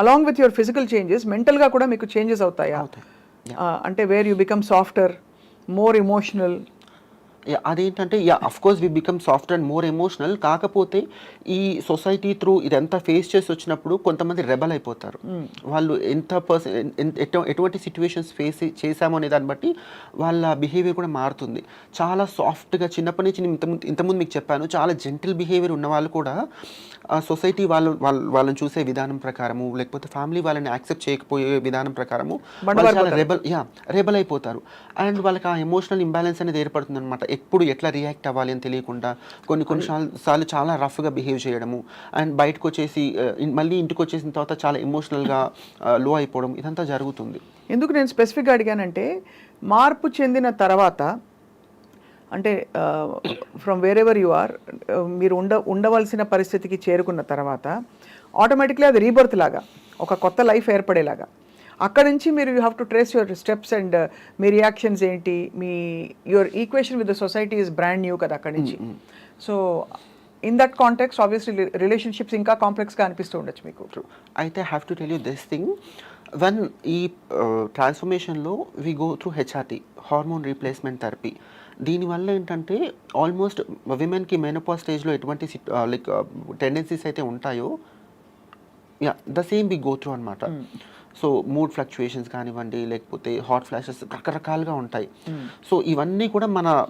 along with your physical changes మెంటల్గా కూడా మీకు చేంజెస్ అవుతాయా? అంటే where you become softer, more emotional. అదేంటంటే of course we become soft and more emotional. కాకపోతే ఈ సొసైటీ త్రూ ఇదంతా ఫేస్ చేసి వచ్చినప్పుడు కొంతమంది రెబల్ అయిపోతారు. వాళ్ళు ఎటువంటి సిచ్యువేషన్స్ ఫేస్ చేశామో అనే దాన్ని బట్టి వాళ్ళ బిహేవియర్ కూడా మారుతుంది. చాలా సాఫ్ట్గా చిన్నప్పటి నుంచి నేను ఇంతకుముందు మీకు చెప్పాను, చాలా జెంటిల్ బిహేవియర్ ఉన్న వాళ్ళు కూడా సొసైటీ వాళ్ళని చూసే విధానం ప్రకారము, లేకపోతే ఫ్యామిలీ వాళ్ళని యాక్సెప్ట్ చేయకపోయే విధానం ప్రకారము చాలా రెబల్ అయిపోతారు. అండ్ వాళ్ళకి ఆ ఎమోషనల్ ఇంబ్యాలెన్స్ అనేది ఏర్పడుతుంది అనమాట. ఎప్పుడు ఎట్లా రియాక్ట్ అవ్వాలి అని తెలియకుండా కొన్నిసార్లు చాలా రఫ్గా బిహేవ్ చేయడము, అండ్ బయటకు వచ్చేసి మళ్ళీ ఇంటికి వచ్చేసిన తర్వాత చాలా ఎమోషనల్గా లో అయిపోవడం, ఇదంతా జరుగుతుంది. ఎందుకు నేను స్పెసిఫిక్గా అడిగానంటే మార్పు చెందిన తర్వాత, అంటే from wherever you are, మీరు ఉండవలసిన పరిస్థితికి చేరుకున్న తర్వాత ఆటోమేటిక్లీ అది రీబర్త్ లాగా, ఒక కొత్త లైఫ్ ఏర్పడేలాగా, అక్కడ నుంచి మీరు you have to trace your steps and మీ రియాక్షన్స్ ఏంటి, మీ your equation with the society is brand new కదా అక్కడి నుంచి. So in that context obviously relationships ఇంకా కాంప్లెక్స్గా అనిపిస్తూ ఉండొచ్చు మీకు. అయితే have to tell you this thing, one ఈ ట్రాన్స్ఫర్మేషన్లో we go through HRT, hormone replacement therapy. దీనివల్ల ఏంటంటే ఆల్మోస్ట్ విమెన్కి మెనోపాజ్ స్టేజ్లో ఎటువంటి లైక్ టెండెన్సీస్ అయితే ఉంటాయో the same we go through అనమాట. సో మూడ్ ఫ్లక్చుయేషన్స్ కానివ్వండి, లేకపోతే హాట్ ఫ్లాషెస్ రకరకాలుగా ఉంటాయి. సో ఇవన్నీ కూడా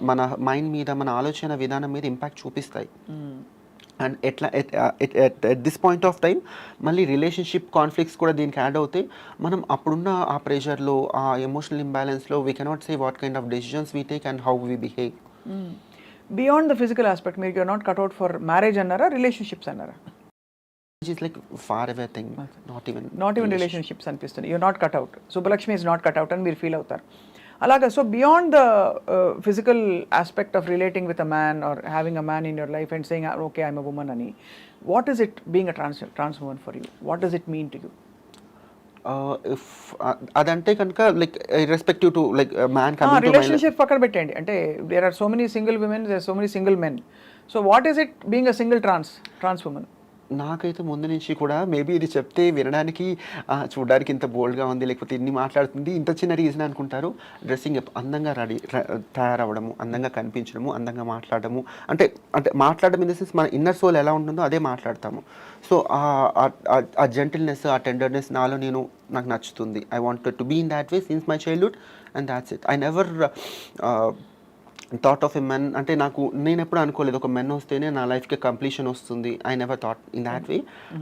మన మైండ్ మీద, మన ఆలోచన విధానం మీద ఇంపాక్ట్ చూపిస్తాయి. అండ్ ఎట్లా at this point of time మళ్ళీ రిలేషన్షిప్ కాన్ఫ్లిక్ట్స్ కూడా దీనికి యాడ్ అవుతాయి. మనం అప్పుడున్న ఆ ప్రెషర్లో, ఆ ఎమోషనల్ ఇంబ్యాలెన్స్లో we cannot say what kind of decisions we take and how we behave. Beyond the physical aspect, మీరు you're not cut out for marriage అన్నారా, రిలేషన్షిప్స్ అన్నారా? Is like far away thing, not even relationships అనిపిస్తుంది. you're not cut out, Subbalakshmi is not cut out అని మీరు ఫీల్ అవుతారు అలాగా. So beyond the physical aspect of relating with a man or having a man in your life and saying okay I'm a woman అని, what is it being a trans woman for you? What does it mean to you? If అదంటే కనుక like respective to like man coming to relationship పక్కన పెట్టండి, అంటే there are so many single women, there are so many single men. So what is it being a single trans woman? నాకైతే ముందు నుంచి కూడా మేబీ ఇది చెప్తే వినడానికి చూడడానికి ఇంత బోల్డ్గా ఉంది, లేకపోతే ఇన్ని మాట్లాడుతుంది, ఇంత చిన్న రీజన్ అనుకుంటారు. డ్రెస్సింగ్ అప్, అందంగా తయారవ్వడము, అందంగా కనిపించడము, అందంగా మాట్లాడము, అంటే మాట్లాడడం ఇన్ ద సెన్స్ మన ఇన్నర్ సోల్ ఎలా ఉంటుందో అదే మాట్లాడతాము. సో ఆ జెంటిల్నెస్, ఆ టెండర్నెస్ నాకు నచ్చుతుంది. I wanted to be in that way since my childhood and that's it. I never thought of a men, అంటే నేను ఎప్పుడు అనుకోలేదు ఒక మెన్ వస్తేనే నా లైఫ్కి కంప్లీషన్ వస్తుంది. I never thought in that way,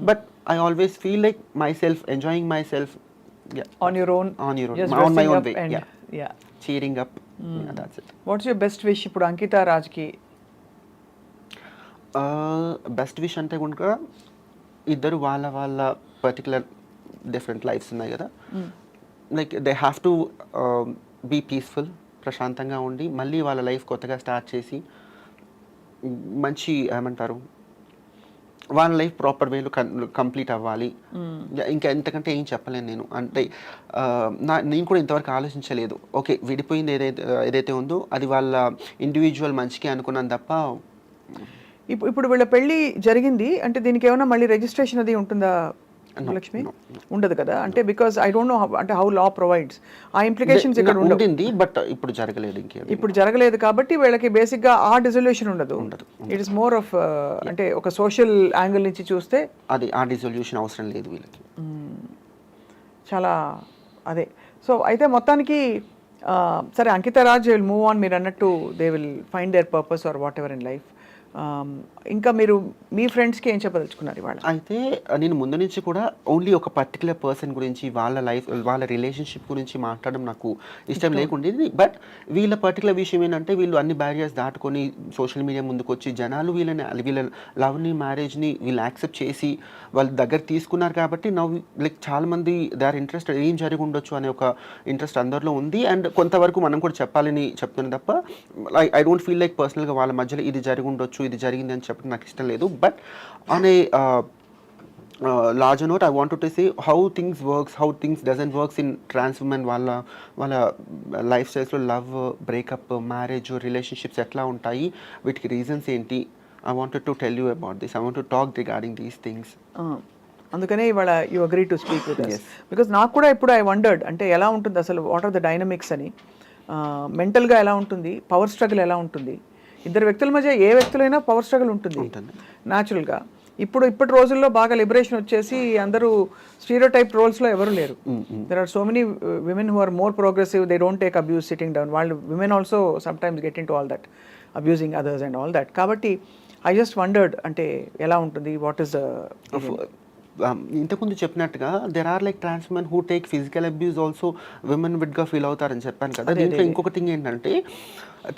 but I always feel like my self enjoying my self on your own on my own way, cheering up, that's it. What's your best wish ఇప్పుడు అంకిత రాజ్కి? బెస్ట్ విష్ అంటే కనుక ఇద్దరు వాళ్ళ పర్టికులర్ డిఫరెంట్ లైఫ్స్ ఉన్నాయి కదా, like they have to be peaceful, ప్రశాంతంగా ఉండి మళ్ళీ వాళ్ళ లైఫ్ కొత్తగా స్టార్ట్ చేసి మంచి ఏమంటారు వాళ్ళ లైఫ్ ప్రాపర్ వేలో కంప్లీట్ అవ్వాలి. ఇంకా ఎంతకంటే ఏం చెప్పలేను నేను. అంటే నేను కూడా ఇంతవరకు ఆలోచించలేదు. ఓకే విడిపోయింది ఏదైతే ఉందో అది వాళ్ళ ఇండివిజువల్ మంచికి అనుకున్నాను తప్ప. ఇప్పుడు వీళ్ళ పెళ్ళి జరిగింది అంటే దీనికి ఏమైనా మళ్ళీ రిజిస్ట్రేషన్ అది ఉంటుందా లక్ష్మి? ఉండదు కదా, అంటే బికాజ్ ఐ డోంట్ నో అంటే హౌ లా ప్రొవైడ్స్ ఆ ఇంప్లికేషన్స్ ఇక్కడ ఉంటుంది, బట్ ఇప్పుడు జరగలేదు. ఇప్పుడు జరగలేదు కాబట్టి వీళ్ళకి బేసిక్ గా ఆ డిజల్యూషన్ ఉండదు. ఇట్ ఇస్ మోర్ ఆఫ్ అంటే ఒక సోషల్ యాంగిల్ నుంచి చూస్తే అది ఆ డిజల్యూషన్ అవసరం లేదు వీళ్ళకి. చాలా అదే. సో అయితే మొత్తానికి సరే Ankita Raj will move on, మీరు అన్నట్టు they will find their purpose or whatever in life. ఇంకా మీరు మీ ఫ్రెండ్స్కి ఏం చెప్పదలుచుకున్నారు ఇవాళ? అయితే నేను ముందు నుంచి కూడా ఓన్లీ ఒక పర్టికులర్ పర్సన్ గురించి వాళ్ళ లైఫ్ వాళ్ళ రిలేషన్షిప్ గురించి మాట్లాడడం నాకు ఇష్టం లేకుండేది. బట్ వీళ్ళ పర్టికులర్ విషయం ఏంటంటే వీళ్ళు అన్ని బ్యారియర్స్ దాటుకొని సోషల్ మీడియా ముందుకు వచ్చి జనాలు వీళ్ళ లవ్ని మ్యారేజ్ని వీళ్ళు యాక్సెప్ట్ చేసి వాళ్ళ దగ్గర తీసుకున్నారు కాబట్టి నవ్వు లైక్ చాలామంది దే ఆర్ ఇంట్రెస్టెడ్ ఏం జరిగి ఉండొచ్చు అనే ఒక ఇంట్రెస్ట్ అందరిలో ఉంది. అండ్ కొంతవరకు మనం కూడా చెప్పాలని చెప్తున్నాను తప్ప ఐ డోంట్ ఫీల్ లైక్ పర్సనల్గా వాళ్ళ మధ్యలో ఇది జరిగి ఉండొచ్చు ఇది జరిగింది అని చెప్పడం నాకు ఇష్టం లేదు. But on a larger note, I wanted to say how things works, how things doesn't works in trans women వాళ్ళ లైఫ్ స్టైల్స్లో లవ్, బ్రేకప్, మ్యారేజ్, రిలేషన్షిప్స్ ఎట్లా ఉంటాయి, వీటికి రీజన్స్ ఏంటి. I wanted to tell you about this. I want to talk regarding these things. అందుకనే ఇవాళ you agree to speak with us. Because నాకు కూడా ఇప్పుడు ఐ వండర్డ్ అంటే ఎలా ఉంటుంది అసలు, వాట్ ఆర్ ద డైనమిక్స్ అని, మెంటల్గా ఎలా ఉంటుంది, పవర్ స్ట్రగుల్ ఎలా ఉంటుంది. ఇద్దరు వ్యక్తుల మధ్య ఏ వ్యక్తులైనా పవర్ స్ట్రగుల్ ఉంటుంది న్యాచురల్గా. ఇప్పటి రోజుల్లో బాగా లిబరేషన్ వచ్చేసి అందరూ స్టీరియోటైప్ రోల్స్లో ఎవరు లేరు. There are so many women who are more progressive, they don't take abuse sitting down. వాళ్ళు women also sometimes get into all that, abusing others and all that. కాబట్టి ఐ జస్ట్ వండర్డ్ అంటే ఎలా ఉంటుంది, వాట్ ఈస్ ద. ఇంతకుముందు చెప్పినట్టుగా there are like trans women who take physical abuse also women విడ్గా ఫీల్ అవుతారని చెప్పాను కదా. దీంట్లో ఇంకొక థింగ్ ఏంటంటే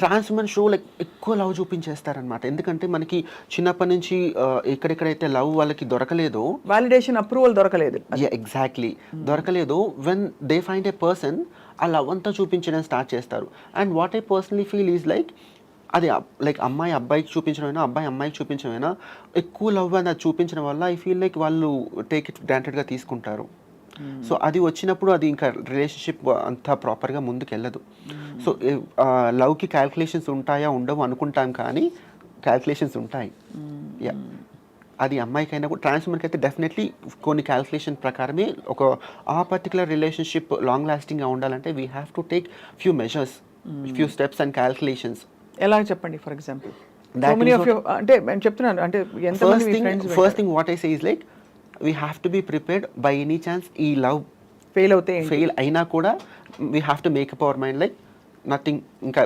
ట్రాన్స్ ఉమెన్ షో లైక్ ఎక్కువ లవ్ చూపించేస్తారనమాట. ఎందుకంటే మనకి చిన్నప్పటి నుంచి ఎక్కడెక్కడైతే లవ్ వాళ్ళకి దొరకలేదో, వాలిడేషన్ అప్రూవల్ దొరకలేదు, ఎగ్జాక్ట్లీ దొరకలేదు, when they find a person ఆ లవ్ అంతా చూపించడం స్టార్ట్ చేస్తారు. And what I personally feel is like అది లైక్ అమ్మాయి అబ్బాయికి చూపించడమైనా అబ్బాయి అమ్మాయికి చూపించడమైనా ఎక్కువ లవ్ అని అది చూపించడం వల్ల ఐ ఫీల్ లైక్ వాళ్ళు టేక్ ఇట్ గ్రాంటెడ్గా తీసుకుంటారు. సో అది వచ్చినప్పుడు అది ఇంకా రిలేషన్షిప్ అంతా ప్రాపర్గా ముందుకు వెళ్ళదు. సో లవ్కి క్యాల్కులేషన్స్ ఉంటాయా ఉండవు అనుకుంటాం, కానీ క్యాల్కులేషన్స్ ఉంటాయి. యా, అది అమ్మాయికైనా కూడా ట్రాన్స్ ఉమెన్కి అయితే డెఫినెట్లీ కొన్ని క్యాల్కులేషన్ ప్రకారమే ఒక ఆ పర్టికులర్ రిలేషన్షిప్ లాంగ్ లాస్టింగ్గా ఉండాలంటే we have to take few measures, few steps and calculations. ఎలా చెప్పండి ఫర్ ఎగ్జాంపుల్? అంటే నేను చెప్తున్నాను అంటే first thing what I say is like we have to be prepared by any chance ఈ లవ్ ఫెయిల్ అయినా కూడా we have to make up our mind like nothing, ఇంకా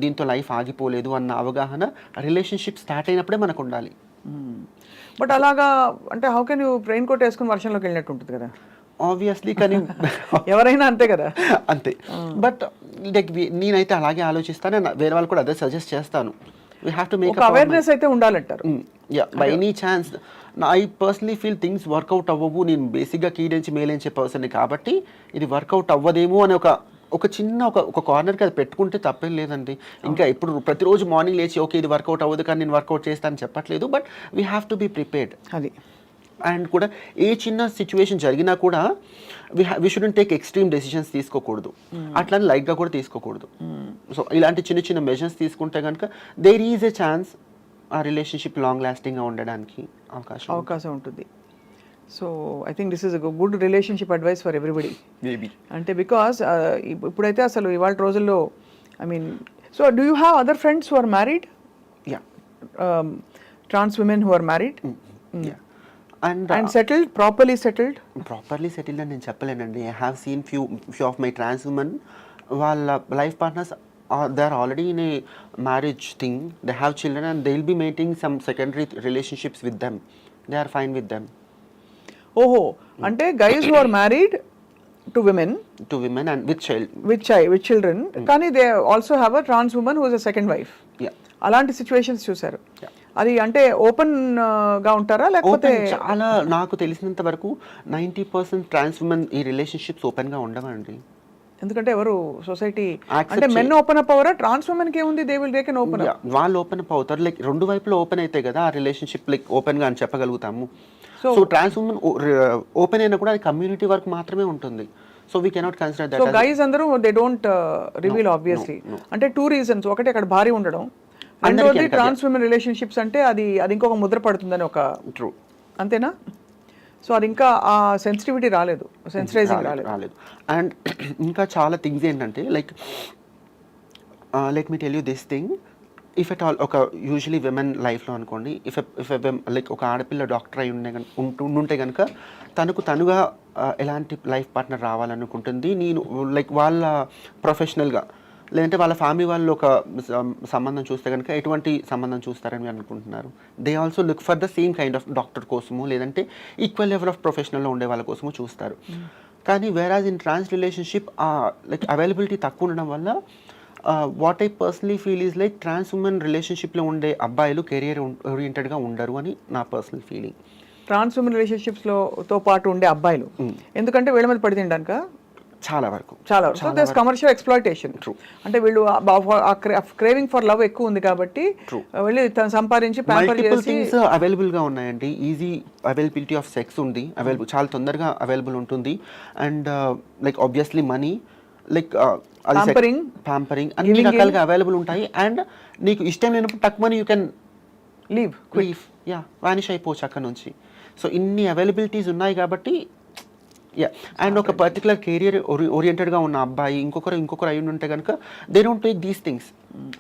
దీంతో లైఫ్ ఆగిపోలేదు అన్న అవగాహన రిలేషన్షిప్ స్టార్ట్ అయినప్పుడే మనకు ఉండాలి. బట్ అలాగా అంటే how can you raincoat వేసుకుని వర్షంలోకి వెళ్ళినట్టు ఉంటుంది కదా ఆబ్వియస్లీ, కానీ ఎవరైనా అంతే కదా. అంతే, బట్ లైక్ నేనైతే అలాగే ఆలోచిస్తాను, వేరే వాళ్ళు కూడా అదే సజెస్ట్ చేస్తాను. We have to make awareness అయితే ఉండాలంటారు. Yeah, by any chance I personally feel things work out అవ్వవు. నేను బేసిక్గా కీడించి మేలించే పర్సన్ కాబట్టి ఇది వర్కౌట్ అవ్వదేమో అని ఒక చిన్న ఒక కార్నర్కి అది పెట్టుకుంటే తప్పేం లేదండి. ఇంకా ఇప్పుడు ప్రతిరోజు మార్నింగ్ లేచి ఓకే ఇది వర్కౌట్ అవ్వదు కానీ నేను వర్కౌట్ చేస్తానని చెప్పట్లేదు, but we have to be prepared. అది అండ్ కూడా ఏ చిన్న సిచ్యువేషన్ జరిగినా కూడా we shouldn't take extreme decisions తీసుకోకూడదు, అట్లా లైట్గా కూడా తీసుకోకూడదు. సో ఇలాంటి చిన్న చిన్న మెజర్స్ తీసుకుంటే కనుక దేర్ ఈజ్ ఎ ఛాన్స్ ఆ రిలేషన్షిప్ లాంగ్ లాస్టింగ్గా ఉండడానికి అవకాశం ఉంటుంది. So I think this is a good relationship advice for everybody. Maybe అంటే బికాస్ ఇప్పుడైతే అసలు ఇవాళ రోజుల్లో I mean, so do you have other friends who are married? Yeah, trans women who are married and settled, properly settled అని నేను చెప్పలేనండి. I have seen few of my trans women, వాళ్ళ life partners they are already in a marriage thing, they have children and they will be maintaining some secondary relationships with them, they are fine with them. ఓహో, అంటే guys who are married to women and with children, కానీ they also have a trans women who is a second wife. అలాంటి సిచ్యువేషన్స్ చూసారు. అది అంటే ఓపెన్ గా ఉంటారా లేకపోతే? చాలా నాకు తెలిసినంత వరకు 90% ట్రాన్స్ ఉమెన్ ఈ రిలేషన్షిప్స్ ఓపెన్ గా ఉండవండి. ఎందుకంటే ఎవరు సొసైటీ అంటే మెన్ ఓపెన్ అప్ అవరా? ట్రాన్స్ ఉమెన్ కి ఏముంది, దే కెన్ ఓపెన్ అప్. వాళ్ళు ఓపెన్ అప్ అవుతారు, లైక్ రెండు వైపులో ఓపెన్ అయితే కదా ఆ రిలేషన్షిప్ లైక్ ఓపెన్ గా అని చెప్పగలుగుతాము. సో ట్రాన్స్ ఉమెన్ ఓపెన్ అయినా కూడా అది కమ్యూనిటీ వర్క్ మాత్రమే ఉంటుంది. So we cannot consider that. So guys అందరూ దే డోంట్ రివీల్ ఆబ్వియస్లీ. అంటే 2 reasons. ఒకటి అక్కడ భారీ ఉండడం, రెండోది ట్రాన్స్ విమెన్ రిలేషన్షిప్స్ అంటే అది ఇంకొక ముద్ర పడుతుందని ఒక ట్రూ, అంతేనా? సో అది ఇంకా ఆ సెన్సిటివిటీ రాలేదు, సెన్సిటైజింగ్ రాలేదు. అండ్ ఇంకా చాలా థింగ్స్ ఏంటంటే like let me tell you this thing, if at all ఒక యూజువలీ విమెన్ లైఫ్లో అనుకోండి, ఇఫ్ లైక్ ఒక ఆడపిల్ల డాక్టర్ అయి ఉంటే కనుక తనుగా ఎలాంటి లైఫ్ పార్ట్నర్ రావాలనుకుంటుంది, నేను లైక్ వాళ్ళ ప్రొఫెషనల్గా లేదంటే వాళ్ళ ఫ్యామిలీ వాళ్ళు ఒక సంబంధం చూస్తే కనుక ఎటువంటి సంబంధం చూస్తారని మీరు అనుకుంటున్నారు? They also look for the same kind of doctor కోసము, లేదంటే ఈక్వల్ లెవెల్ ఆఫ్ ప్రొఫెషనల్లో ఉండే వాళ్ళ కోసము చూస్తారు. కానీ whereas in trans relationship like availability తక్కువ ఉండడం వల్ల what I personally feel is like trans women రిలేషన్షిప్లో ఉండే అబ్బాయిలు కెరియర్ ఓరియంటెడ్గా ఉండరు అని నా పర్సనల్ ఫీలింగ్. ట్రాన్స్ ఉమెన్ రిలేషన్షిప్స్తో పాటు ఉండే అబ్బాయిలు ఎందుకంటే వీళ్ళ మీద పడి తినడానిక చాలా వరకు దస్ కమర్షియల్ ఎక్స్ప్లాయిటేషన్. అంటే వీళ్ళు క్రేవింగ్ ఫర్ లవ్ ఎక్కువ ఉంది కాబట్టి వెళ్ళి తను సంపాదించి ప్యాంపర్ చేసి థింగ్స్ అవైలబుల్ గా ఉన్నాయండి. ఈజీ అవైలబిలిటీ ఆఫ్ సెక్స్ ఉంది, చాలా తొందరగా అవైలబుల్ ఉంటుంది. And like obviously money, like pampering అన్ని రకాలుగా అవైలబుల్ ఉంటాయి. అండ్ నీకు ఇష్టం లేనప్పుడు తక్కువ యూ కెన్ లీవ్ వానిష్ అయిపోవచ్చు అక్కడ నుంచి. సో ఇన్ని అవైలబిలిటీస్ ఉన్నాయి కాబట్టి అండ్ ఒక పర్టికులర్ కెరియర్ ఓరియంటెడ్గా ఉన్న అబ్బాయి ఇంకొకరు అయి ఉంటే కనుక they don't take these things.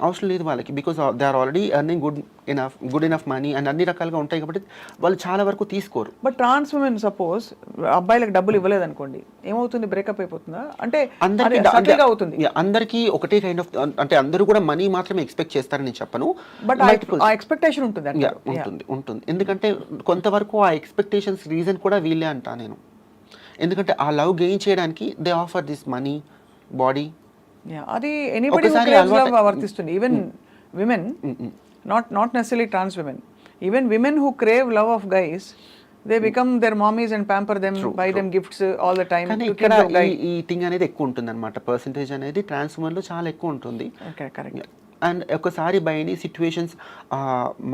అవసరం లేదు వాళ్ళకి, because they are already earning good enough money and అన్ని రకాలుగా ఉంటాయి కాబట్టి వాళ్ళు చాలా వరకు తీసుకోరు. బట్ ట్రాన్స్ ఉమెన్ సపోజ్ అబ్బాయిలకు డబ్బులు ఇవ్వలేదు అనుకోండి, ఏమవుతుంది? బ్రేకప్ అయిపోతుందా? అంటే అందరికీ ఒకటే కైండ్ ఆఫ్, అంటే అందరూ కూడా మనీ మాత్రమే ఎక్స్పెక్ట్ చేస్తారని చెప్పను, బట్ ఆ ఎక్స్పెక్టేషన్ ఉంటుంది. ఉంటుంది ఎందుకంటే కొంతవరకు ఆ ఎక్స్పెక్టేషన్స్ రీజన్ కూడా వీళ్ళే అంటా నేను. ఎందుకంటే ఆ లవ్ గెయిన్ చేయడానికి they offer this money, body. అది ఎనీబడీ హూ క్రేవ్స్ లవ్ వర్తిస్తుంది. Even women, not necessarily trans women, even women who crave love of guys, they become their mommies and pamper them, buy them gifts all the time. కానీ ఇక్కడ ఈ థింగ్ అనేది ఎక్కువ ఉంటుంది అనమాట. పర్సంటేజ్ అనేది ట్రాన్స్ ఉమెన్లో చాలా ఎక్కువ ఉంటుంది. అండ్ ఒకసారి by any situations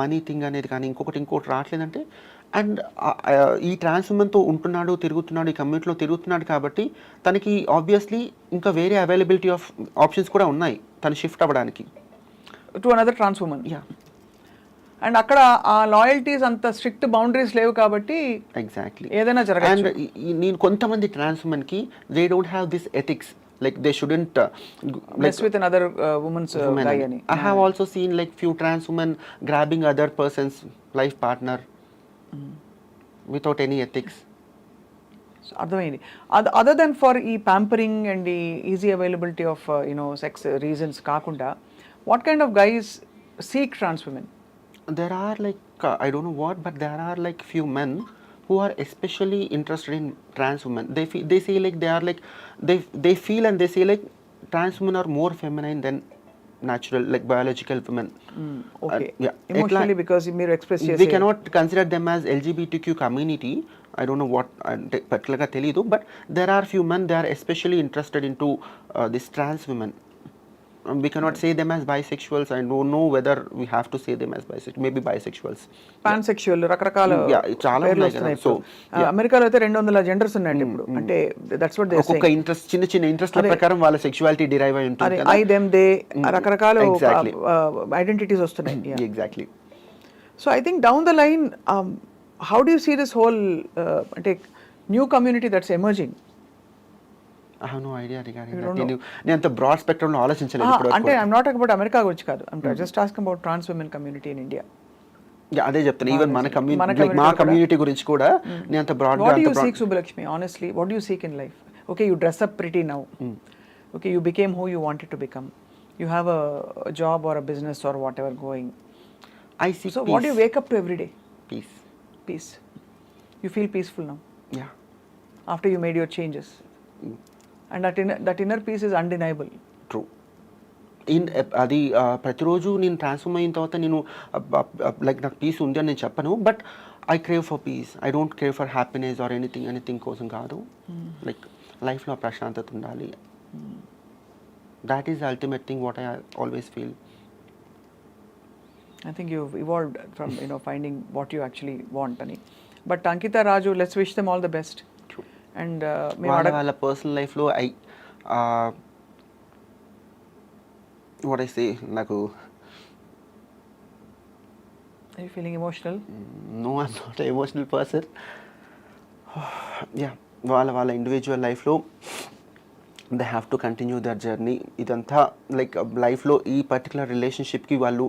money thing అనేది కానీ ఇంకోటి రావట్లేదంటే, అండ్ ఈ ట్రాన్స్ ఉమెన్తో ఉంటున్నాడు, తిరుగుతున్నాడు, ఈ కమ్యూనిటీలో తిరుగుతున్నాడు కాబట్టి తనకి ఆబ్వియస్లీ ఇంకా వేరే అవైలబిలిటీ ఆఫ్ ఆప్షన్స్ కూడా ఉన్నాయి తను షిఫ్ట్ అవ్వడానికి to another trans women. And అక్కడ ఆ లాయల్టీస్ అంత స్ట్రిక్ట్ బౌండరీస్ లేవు కాబట్టి ఎగ్జాక్ట్లీ ఏదైనా జరగచ్చు. అండ్ నేను కొంతమంది ట్రాన్స్ ఉమెన్కి they don't have this ethics, like they shouldn't mess with another woman's guy ani. I have also seen like few trans women grabbing other person's life partner without any ethics. So అర్థమైంది. Other than for ఈ pampering and the easy availability of sex reasons కాకుండా, what kind of guys seek trans women? There are like I don't know what, but there are like few men who are especially interested in trans women. They say like they are like they feel and they say like trans women are more feminine than natural, like biological women. Okay. Emotionally because మీరు express చేసే, we cannot consider them as LGBTQ community. I don't know what particularly తెలియదు, but there are few men they are especially interested into this trans women. We cannot say them as bisexuals. I don't know whether we have to say them as bisexual, maybe bisexuals, pansexual, రకరకాల చాలా ఉన్నాయి కదా. సో అమెరికాలో అయితే 200 జెండర్స్ ఉన్నాయండి ఇప్పుడు. అంటే దట్స్ వాట్ దే సే. ఒక్కొక్క ఇంట్రెస్ట్ చిన్న ఇంట్రెస్ట్ ప్రకారం వాళ్ళ సెక్షువాలిటీ డిరైవ్ అయి ఉంటుంది కదా. ఐ దెమ్ దే రకరకాల ఐడెంటిటీస్ వస్తున్నాయి. Exactly. So I think down the line how do you see this whole అంటే new community that's emerging? I have no idea regarding that. నేను అంత బ్రాడ్ స్పెక్ట్రమ్ లో ఆలోచించలేదు ఇప్పుడు. అంటే I am not talking about America గురించి కాదు, I am just asking about trans women community in India. అదే చెప్తాను. ఈవెన్ మన కమ్యూనిటీ, మా కమ్యూనిటీ గురించి కూడా నేను అంత బ్రాడ్ గా. What do you seek Subbalakshmi? Honestly what do you seek in life? Okay, you dress up pretty now. Okay, you became who you wanted to become. You have a job or a business or whatever going. I see. So what do you wake up to every day? Peace. You feel peaceful now? Yeah. After you made your changes. And that inner peace is undeniable. True. అది ప్రతిరోజు నేను ట్రాన్స్ఫార్మ్ అయిన తర్వాత నేను లైక్ నాకు పీస్ ఉంది అని నేను చెప్పను, but I crave for piece. I don't crave for happiness or anything కోసం కాదు. లైక్ లైఫ్లో ప్రశాంతత ఉండాలి. That is ultimate thing what I always feel. I think you've evolved from finding what you actually want ani. But Ankita, Raju, let's wish them all the best. True. And వాళ్ళ పర్సనల్ లైఫ్లో what I say, నాకు are you feeling emotional? No, I'm not an emotional person. Yeah, వాళ్ళ ఇండివిజువల్ లైఫ్లో they have to continue their journey. ఇదంతా లైక్ లైఫ్లో ఈ పర్టికులర్ రిలేషన్షిప్కి వాళ్ళు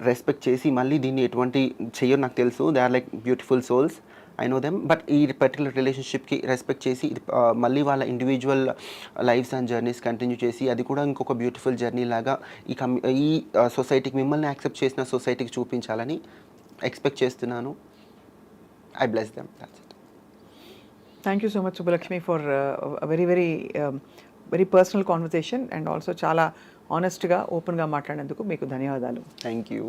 రెస్పెక్ట్ చేసి మళ్ళీ దీన్ని ఎటువంటి చెయ్యరు నాకు తెలుసు. They are like beautiful souls. I know them. But ఈ పర్టికులర్ రిలేషన్షిప్కి రెస్పెక్ట్ చేసి ఇది మళ్ళీ వాళ్ళ individual lives and journeys continue చేసి అది కూడా ఇంకొక బ్యూటిఫుల్ జర్నీ లాగా ఈ సొసైటీకి మిమ్మల్ని యాక్సెప్ట్ చేసిన సొసైటీకి చూపించాలని ఎక్స్పెక్ట్ చేస్తున్నాను. I bless them. That's it. Thank you so much Subbalakshmi for very very very personal conversation and also చాలా ఆనెస్ట్గా ఓపెన్గా మాట్లాడినందుకు మీకు ధన్యవాదాలు. Thank you.